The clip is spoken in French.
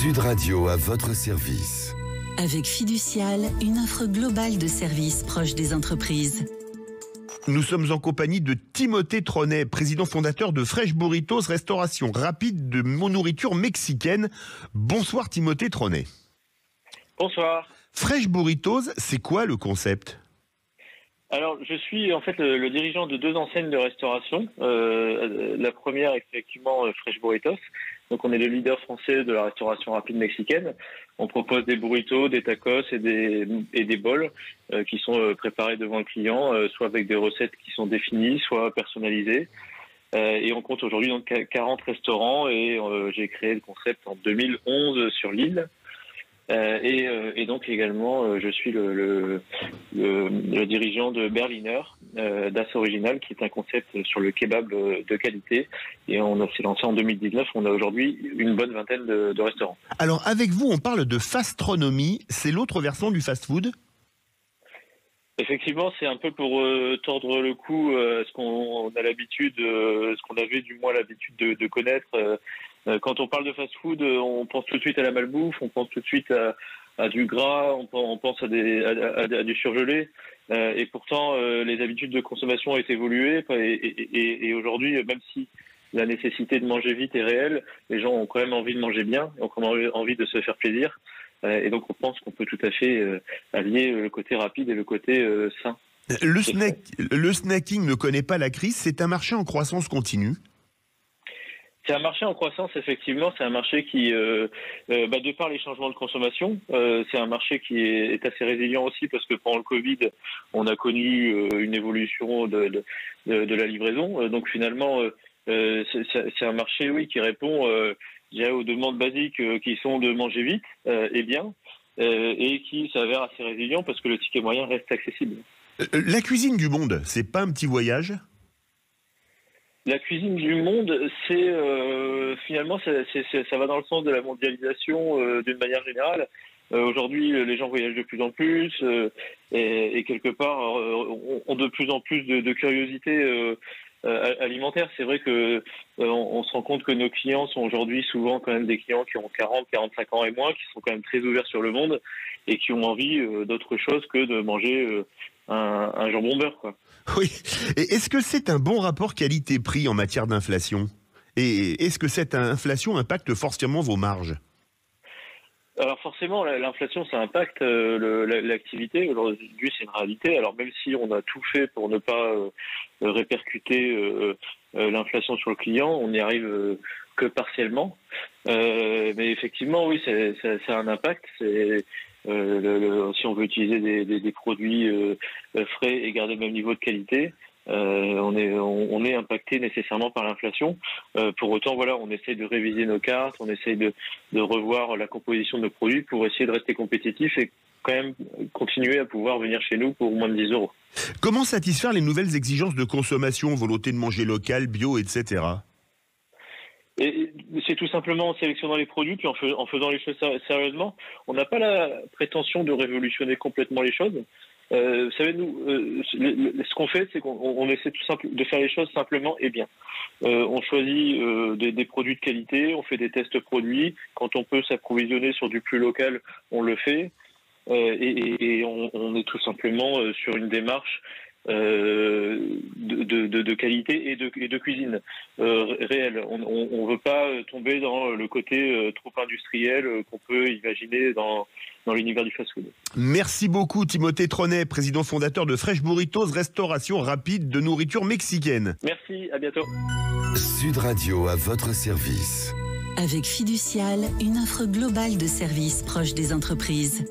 Sud Radio à votre service. Avec Fiducial, une offre globale de services proches des entreprises. Nous sommes en compagnie de Timothée Tronet, président fondateur de Fresh Burritos, restauration rapide de nourriture mexicaine. Bonsoir Timothée Tronet. Bonsoir. Fresh Burritos, c'est quoi le concept ? Alors, je suis en fait le dirigeant de deux enseignes de restauration. La première, effectivement, Fresh Burritos. Donc, on est le leader français de la restauration rapide mexicaine. On propose des burritos, des tacos et des bols qui sont préparés devant le client, soit avec des recettes qui sont définies, soit personnalisées. Et on compte aujourd'hui donc 40 restaurants et j'ai créé le concept en 2011 sur l'île. Et donc également, je suis le dirigeant de Berliner, Das Original, qui est un concept sur le kebab de qualité. Et on s'est lancé en 2019. On a aujourd'hui une bonne vingtaine de restaurants. Alors avec vous, on parle de fastronomie. C'est l'autre version du fast-food ? Effectivement, c'est un peu pour tordre le cou à ce qu'on a l'habitude, ce qu'on avait du moins l'habitude de connaître. Quand on parle de fast-food, on pense tout de suite à la malbouffe, on pense tout de suite à du gras, on pense à du surgelé. Et pourtant, les habitudes de consommation ont évolué. Et aujourd'hui, même si la nécessité de manger vite est réelle, les gens ont quand même envie de manger bien, ont quand même envie de se faire plaisir. Et donc, on pense qu'on peut tout à fait allier le côté rapide et le côté sain. Le snacking ne connaît pas la crise. C'est un marché en croissance continue. C'est un marché en croissance, effectivement. C'est un marché qui, de par les changements de consommation, c'est un marché qui est assez résilient aussi parce que pendant le Covid, on a connu une évolution de la livraison. Donc finalement, c'est un marché, oui, qui répond aux demandes basiques qui sont de manger vite et bien, et qui s'avère assez résilient parce que le ticket moyen reste accessible. La cuisine du monde, c'est pas un petit voyage ? La cuisine du monde, c'est finalement ça va dans le sens de la mondialisation d'une manière générale. Aujourd'hui, les gens voyagent de plus en plus et quelque part ont de plus en plus de curiosité alimentaire. C'est vrai que on se rend compte que nos clients sont aujourd'hui souvent quand même des clients qui ont 40, 45 ans et moins, qui sont quand même très ouverts sur le monde et qui ont envie d'autre chose que de manger un jambon beurre, quoi. Oui. Et est-ce que c'est un bon rapport qualité-prix en matière d'inflation ? Et est-ce que cette inflation impacte forcément vos marges ? Alors forcément, l'inflation, ça impacte l'activité. Aujourd'hui, c'est une réalité. Alors même si on a tout fait pour ne pas répercuter l'inflation sur le client, on n'y arrive que partiellement. Mais effectivement, oui, ça a un impact. Si on veut utiliser des produits frais et garder le même niveau de qualité, on est impacté nécessairement par l'inflation. Pour autant, voilà, on essaie de réviser nos cartes, on essaie de revoir la composition de nos produits pour essayer de rester compétitif et quand même continuer à pouvoir venir chez nous pour moins de 10 €. Comment satisfaire les nouvelles exigences de consommation, volonté de manger local, bio, etc. Et c'est tout simplement en sélectionnant les produits puis en faisant les choses sérieusement. On n'a pas la prétention de révolutionner complètement les choses. Vous savez, nous, ce qu'on fait, c'est qu'on essaie tout simplement de faire les choses simplement et bien. On choisit des produits de qualité, on fait des tests produits. Quand on peut s'approvisionner sur du plus local, on le fait. Et on est tout simplement sur une démarche de qualité et de cuisine réelle. On ne veut pas tomber dans le côté trop industriel qu'on peut imaginer dans l'univers du fast-food. Merci beaucoup Timothée Tronet, président fondateur de Fresh Burritos, restauration rapide de nourriture mexicaine. Merci, à bientôt. Sud Radio à votre service. Avec Fiducial, une offre globale de services proches des entreprises.